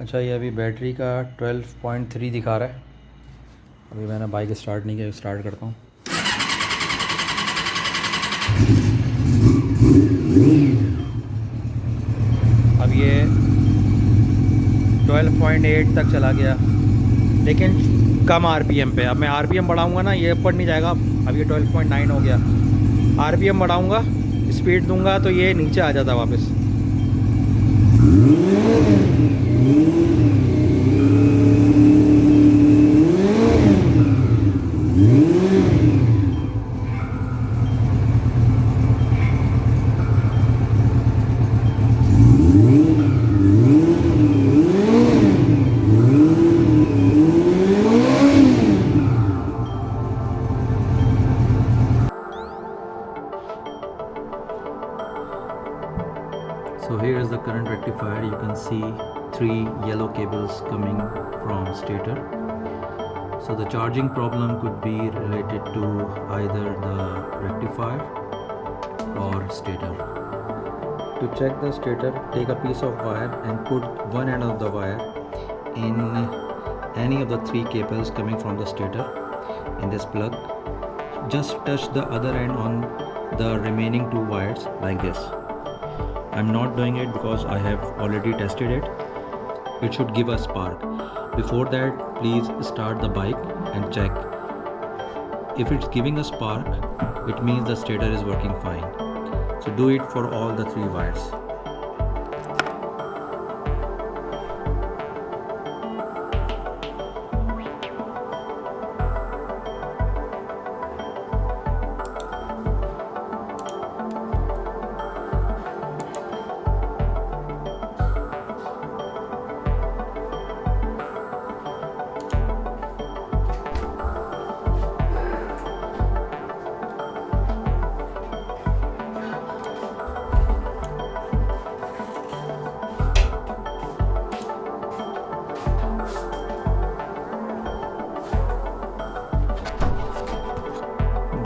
अच्छा, ये अभी बैटरी का 12.3 दिखा रहा है। अभी मैंने बाइक स्टार्ट नहीं किया, स्टार्ट करता हूँ। अब ये 12.8 तक चला गया, लेकिन कम आरपीएम पे। अब मैं आरपीएम बढ़ाऊंगा ना, ये ऊपर नहीं जाएगा। अब ये 12.9 हो गया। आरपीएम बढ़ाऊंगा, स्पीड दूंगा तो ये नीचे आ जाता वापस। So here is the current rectifier. You can see 3 yellow cables coming from stator. So the charging problem could be related to either the rectifier or stator. To check the stator, take a piece of wire and put one end of the wire in any of the 3 cables coming from the stator in this plug. Just touch the other end on the remaining 2 wires like this. I'm not doing it because I have already tested it. It should give a spark. Before that, please start the bike and check. If it's giving a spark, it means the stator is working fine. So do it for all the 3 wires.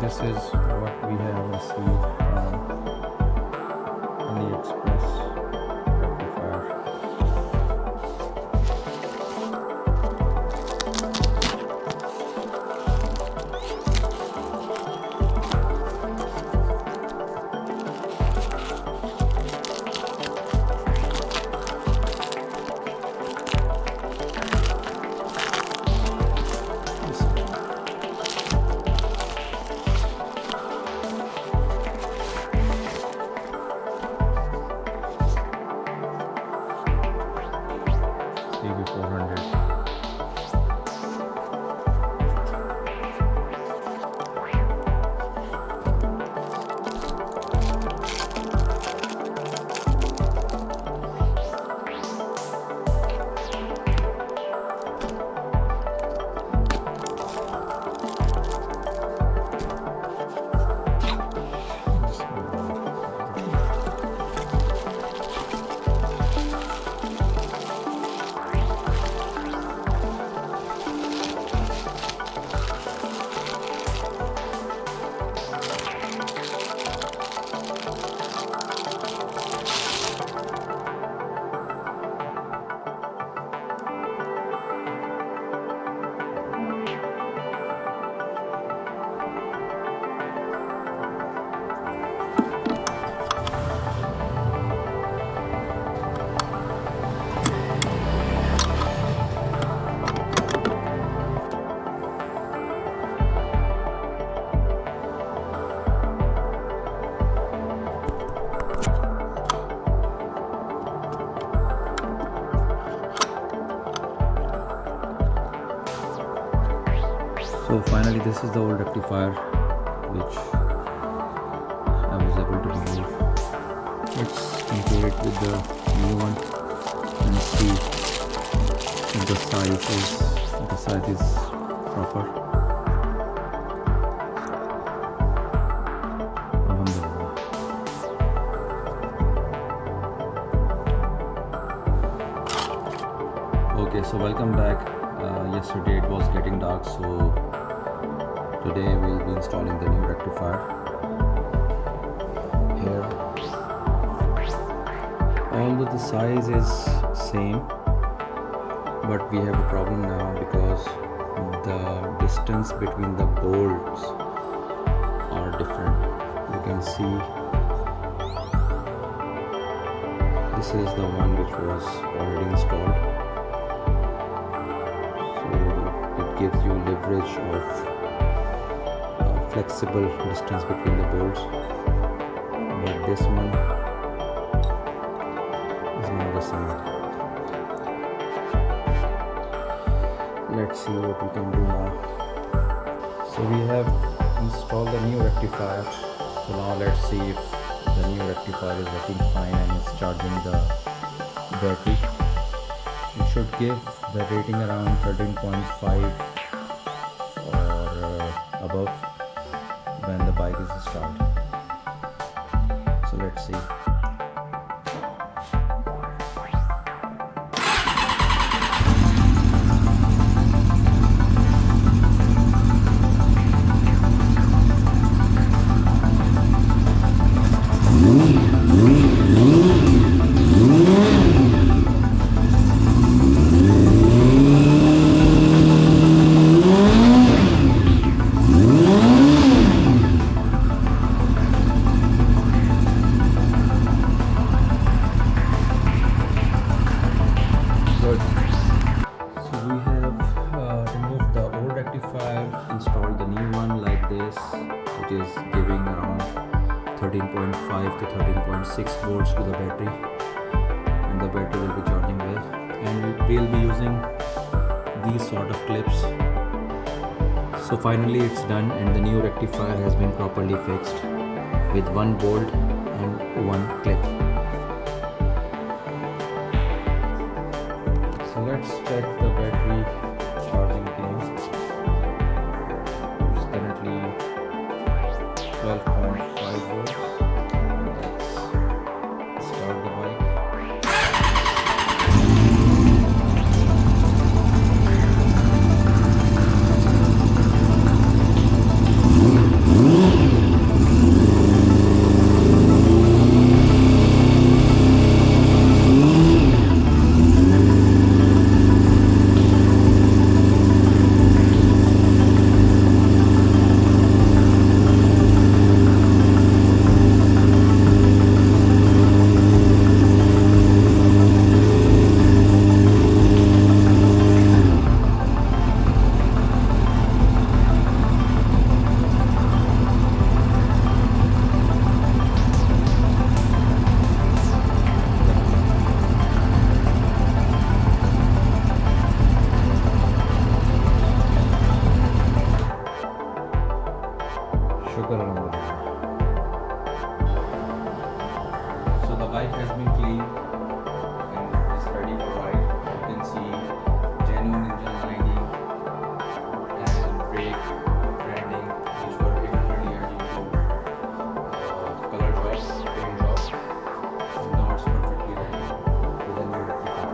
This is what we have received from AliExpress rectifier. CB400. So finally, this is the old rectifier which I was able to remove. Let's compare it with the new one and see if the size is proper. Alhamdulillah. Okay, so welcome back. Yesterday it was getting dark, so today we'll be installing the new rectifier. Here, although the size is same, but we have a problem now because the distance between the bolts are different. You can see this is the one which was already installed, so it gives you leverage of flexible distance between the bolts, but this one is not the same. Let's see what we can do now. So we have installed the new rectifier, so now let's see if the new rectifier is working fine and it's charging the battery. It should give the rating around 13.5 or above when the bike is started. So let's see. Installed the new one like this, which is giving around 13.5 to 13.6 volts to the battery, and the battery will be charging well. And we'll be using these sort of clips. So finally it's done, and the new rectifier has been properly fixed with one bolt and one clip. So let's check the battery charging again. It's currently 12.5 volts. Let's start the bike. So the bike has been cleaned and is ready for ride. You can see genuine engine lining and brake branding, which were hidden earlier due to color jobs, paint jobs. And now it's perfectly ready with a new rectifier.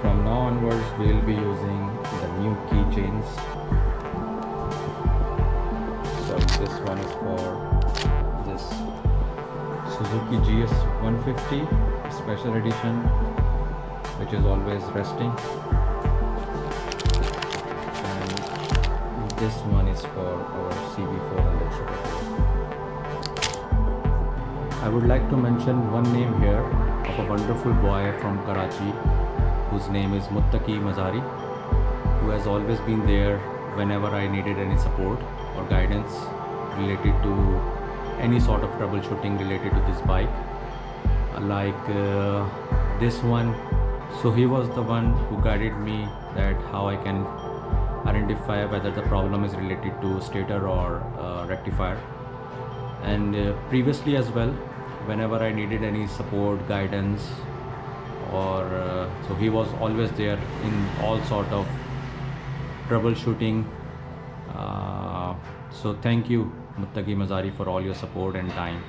From now onwards, we'll be using the new keychains. So this one is for this Suzuki GS 150 special edition, which is always resting, and this one is for our CB400 Super. I would like to mention one name here of a wonderful boy from Karachi, whose name is Muttaqi Mazari, who has always been there whenever I needed any support or guidance related to any sort of troubleshooting related to this bike, like this one. So he was the one who guided me that how I can identify whether the problem is related to stator or rectifier. and previously as well, whenever I needed any support, guidance, or so he was always there in all sort of troubleshooting. So thank you, Muttaqi Mazari, for all your support and time.